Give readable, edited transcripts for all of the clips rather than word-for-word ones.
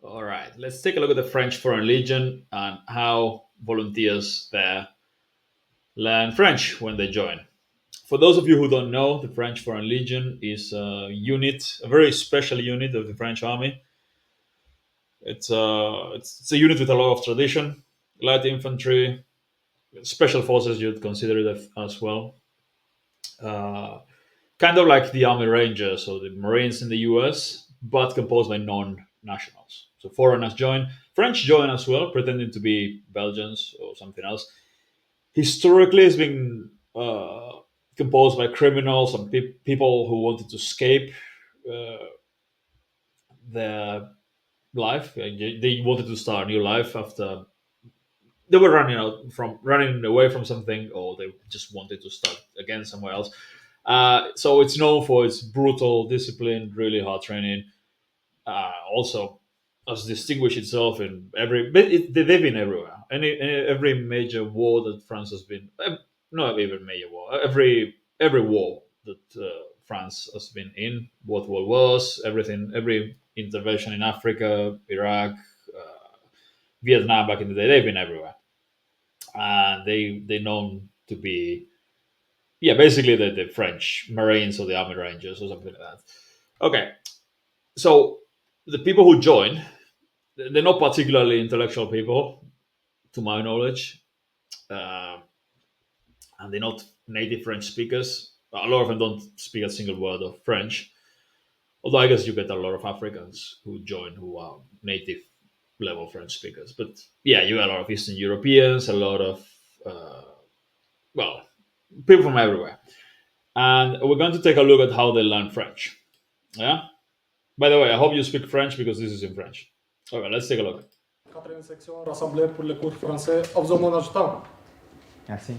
All right, let's take a look at the French Foreign Legion and how volunteers there learn French when they join. For those of you who don't know, the French Foreign Legion is a unit, a very special unit of the French army. It's a unit with a lot of tradition, light infantry, special forces. You'd consider it as well. Uh, Kind of like the Army Rangers or the Marines in the US, but composed by non-nationals. So foreigners join. French join as well, pretending to be Belgians or something else. Historically, it's been composed by criminals and people who wanted to escape uh, their life. They wanted to start a new life after they were running away from something, or they just wanted to start again somewhere else. So it's known for its brutal discipline, really hard training. Also, has distinguished itself in they've been everywhere. Every major war that France has been, not even major war, every war that France has been in, both world wars, everything, every intervention in Africa, Iraq, Vietnam back in the day, they've been everywhere, and they're known to be, yeah, basically the French Marines or the Army Rangers or something like that. Okay, so the people who join, they're not particularly intellectual people, to my knowledge, uh, and they're not native French speakers. A lot of them don't speak a single word of French. Although I guess you get a lot of Africans who join who are native level French speakers. But yeah, you get a lot of Eastern Europeans, a lot of uh, well, people from everywhere. And we're going to take a look at how they learn French. Yeah. By the way, I hope you speak French because this is in French. Okay, let's take a look. Quatrième section rassemblée pour les cours français. A besoin de mon adjutant? Merci.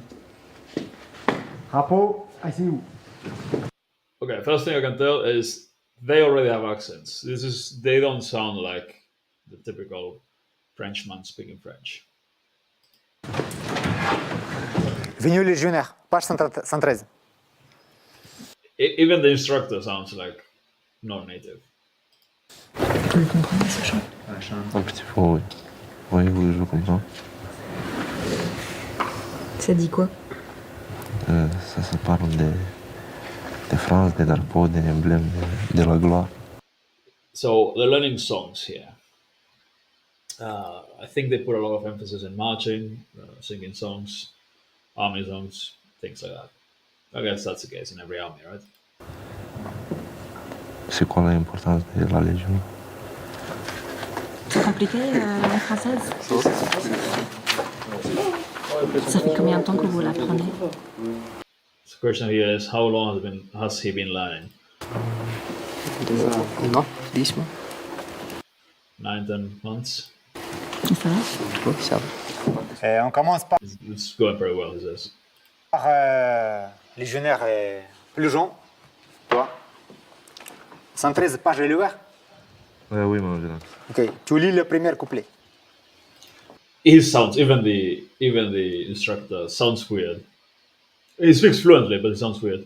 Rapport, asseyez-vous. Okay, first thing I can tell is they already have accents. They don't sound like the typical Frenchman speaking French. Venu légionnaire, page 113. Even the instructor sounds like non-native. Vous comprenez ce chant? Un petit peu, oui. Oui, oui, je comprends. Ça dit quoi? Ça parle des phrases, des drapeaux, des emblèmes, de la gloire. So they're learning songs here. I think they put a lot of emphasis in marching, singing songs, army songs, things like that. I guess that's the case in every army, right? C'est quoi l'importance de la Légion? C'est compliqué la langue française? Ça fait combien de temps que vous l'apprenez? The question here is how long has he been learning? Non, 10 mois. 9, 10 months. Ça va? Oui, ça va. On commence par It's going very well, he says. légionnaire Plujon. Toi. 113, page est ouverte. Oui, mon général. Ok, tu lis le premier couplet. He sounds even the instructor sounds weird. He speaks fluently, but it sounds weird.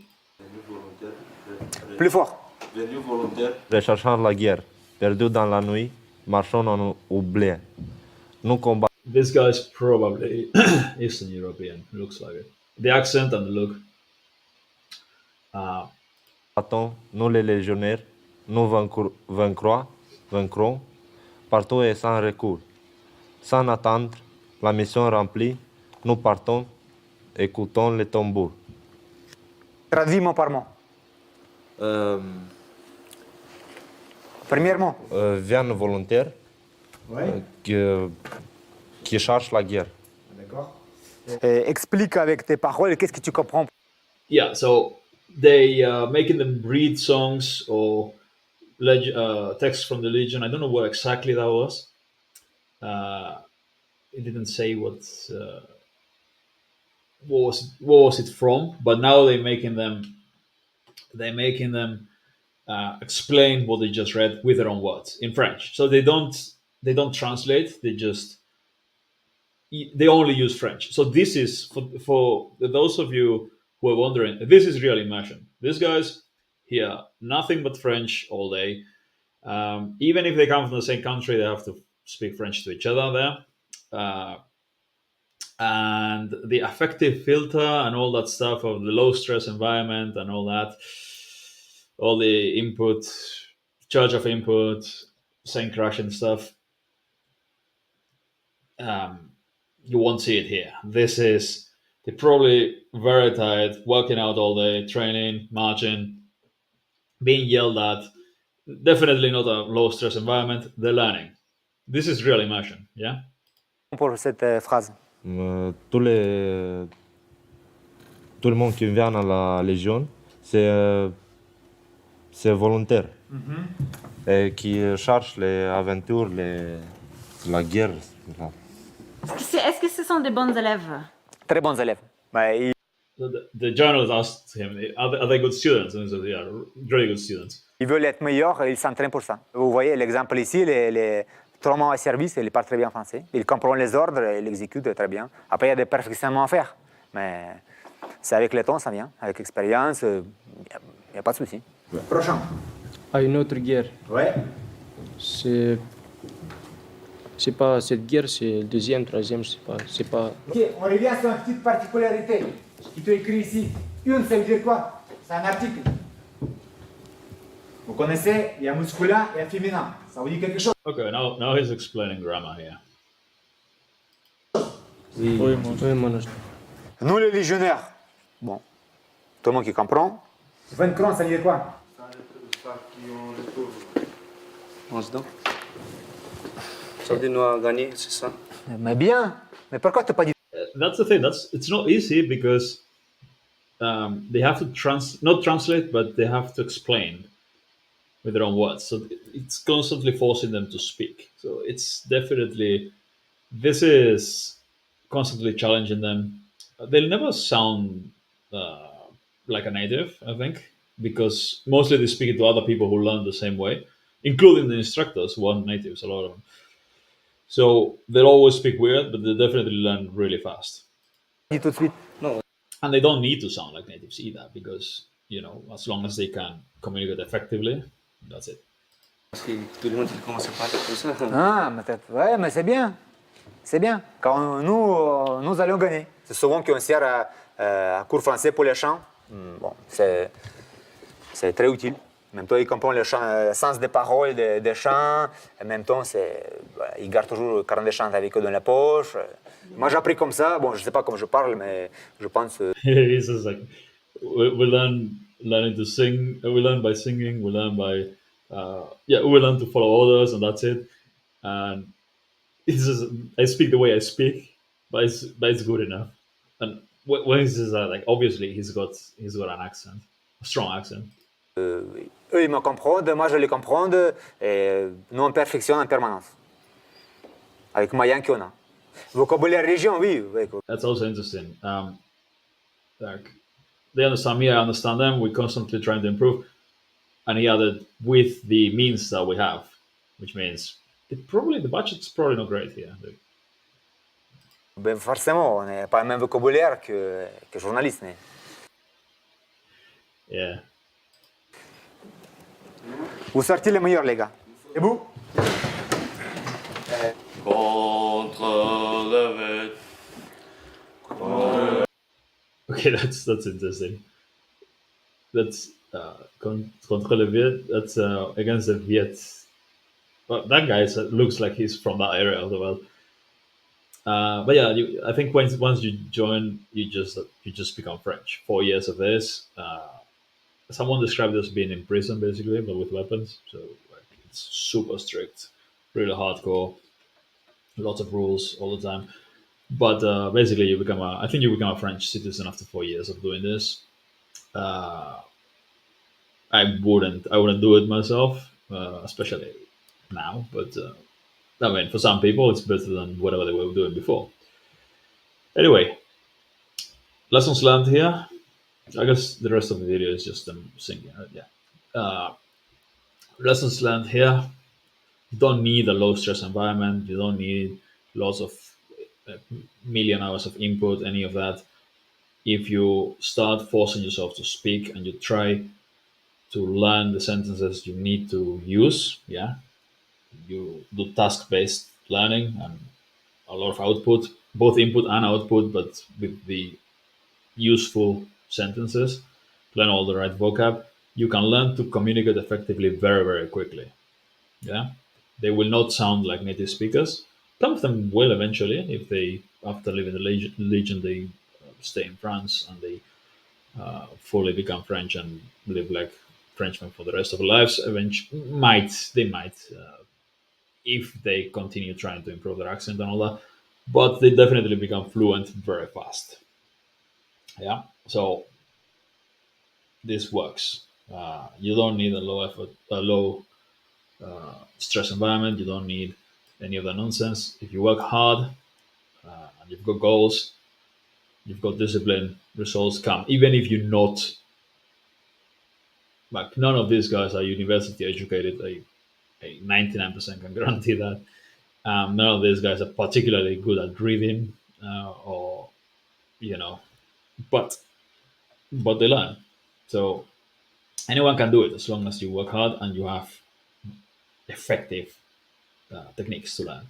Plus fort. Recherchant la guerre, perdu dans la nuit, marchons en oublié. Nous combattons. This guy's probably Eastern European. Looks like it. The accent and the look. Nous les légionnaires, nous vaincrons, partout et sans recours. Sans attendre, la mission remplie, nous partons, écoutons les tambours. Traduis mot par mot. Premièrement. Viennent volontaires Ouais. qui cherchent la guerre. D'accord. Explique avec tes paroles qu'est-ce que tu comprends. Yeah, so they making them read songs or texts from the Legion. I don't know what exactly that was. It didn't say what was it from, but now they're making them explain what they just read with their own words in French. So they don't translate. They only use French. So this is for those of you who are wondering. This is real immersion. These guys hear nothing but French all day. Even if they come from the same country, they have to speak French to each other there. And the affective filter and all that stuff of the low stress environment and all that, all the input, charge of input, sync crash and stuff, you won't see it here. This is, they're probably very tired, working out all day, training, marching, being yelled at. Definitely not a low stress environment. They're learning. This is real immersion, yeah? Pour cette phrase. Tous les tout le monde qui vient à la Légion, c'est volontaire. Et qui cherche les aventures, la guerre. Là. Est-ce que ce sont des bons élèves? Très bons élèves. Ouais, The journalist asked him, are they good students? And he said, yeah, really good students. ils veulent être meilleurs et ils s'entraînent pour ça. Vous voyez l'exemple ici, les 3 mois à service, il parle très bien français. Il comprend les ordres et il exécute très bien. Après, il y a des perfectionnements à faire. Mais c'est avec le temps, ça vient. Avec l'expérience, il n'y a pas de souci. Prochain. À une autre guerre. Ouais. C'est pas cette guerre, c'est deuxième, troisième, c'est pas. Ok, on revient sur une petite particularité. Il te écrit ici. Une, ça veut dire quoi? C'est un article. Vous connaissez, il y a masculin et un féminin. Ça vous dit quelque chose? Okay, now he's explaining grammar here. Oui, mon âge. Nous, les légionnaires. Bon, tout le monde qui comprend. 20 crans, ça veut dire quoi? On se donne. Ça veut dire nous à gagner, c'est ça? Mais bien. Mais pourquoi tu n'as pas dit? That's the thing. It's not easy because they have to not translate, but they have to explain with their own words. So it's constantly forcing them to speak. So it's definitely, this is constantly challenging them. They'll never sound like a native, I think, because mostly they speak to other people who learn the same way, including the instructors who aren't natives, a lot of them. So they'll always speak weird, but they definitely learn really fast. Dis tout de suite. And they don't need to sound like natives either, because, you know, as long as they can communicate effectively, that's it. Parce que tout le monde il commence à parler comme ça. Ah, mais ouais, mais c'est bien. C'est bien. Quand nous allons gagner. C'est souvent qu'on sert à cours français pour les chants. Bon, c'est très utile. En même temps, il comprend le sens des paroles des chants. En même temps, voilà, il garde toujours le carnet de chants avec eux dans la poche. Moi, j'ai appris comme ça. Bon, je ne sais pas comment je parle, mais je pense... He says like, we learning to sing. We learn by singing. We learn by, we learn to follow orders, and that's it. And he says, I speak the way I speak, but it's good enough. And when he says that, like, obviously he's got an accent, a strong accent. Eux, ils me comprennent, moi, je les comprends. Et nous, on perfectionne en permanence. Avec les moyens qu'on a. Vocabulaire région, oui. That's also interesting. Like, they understand me, I understand them. We're constantly trying to improve. And he added, with the means that we have, which means the budget's probably not great here. Ben forcément, on n'a pas le même vocabulaire que journaliste. Mais... Yeah. Vous sortez les meilleurs, les gars. Et vous? Contre le vent. Okay, that's interesting. That's contre le Viet. That's against the Viet. Well, that guy looks like he's from that area of the world. But yeah, I think once you join, you just become French. 4 years of this. Someone described it as being in prison, basically, but with weapons. So like, it's super strict, really hardcore, lots of rules all the time. But basically, I think you become a French citizen after 4 years of doing this. I wouldn't do it myself, especially now. But I mean, for some people, it's better than whatever they were doing before. Anyway, lessons learned here. I guess the rest of the video is just them singing. Yeah. Lessons learned here. You don't need a low stress environment. You don't need lots of million hours of input, any of that. If you start forcing yourself to speak and you try to learn the sentences you need to use. Yeah, you do task-based learning and a lot of output, both input and output, but with the useful sentences, learn all the right vocab. You can learn to communicate effectively very, very quickly. Yeah, they will not sound like native speakers. Some of them will eventually if they, after leaving the legion, they stay in France and they fully become French and live like Frenchmen for the rest of their lives. Eventually, might if they continue trying to improve their accent and all that. But they definitely become fluent very fast. Yeah, so this works. You don't need a low effort, a low stress environment. You don't need any of the nonsense. If you work hard and you've got goals, you've got discipline, results come. Even if you're not, like, none of these guys are university educated. A 99% can guarantee that. None of these guys are particularly good at reading, or you know, but they learn. So anyone can do it as long as you work hard and you have effective techniques to learn.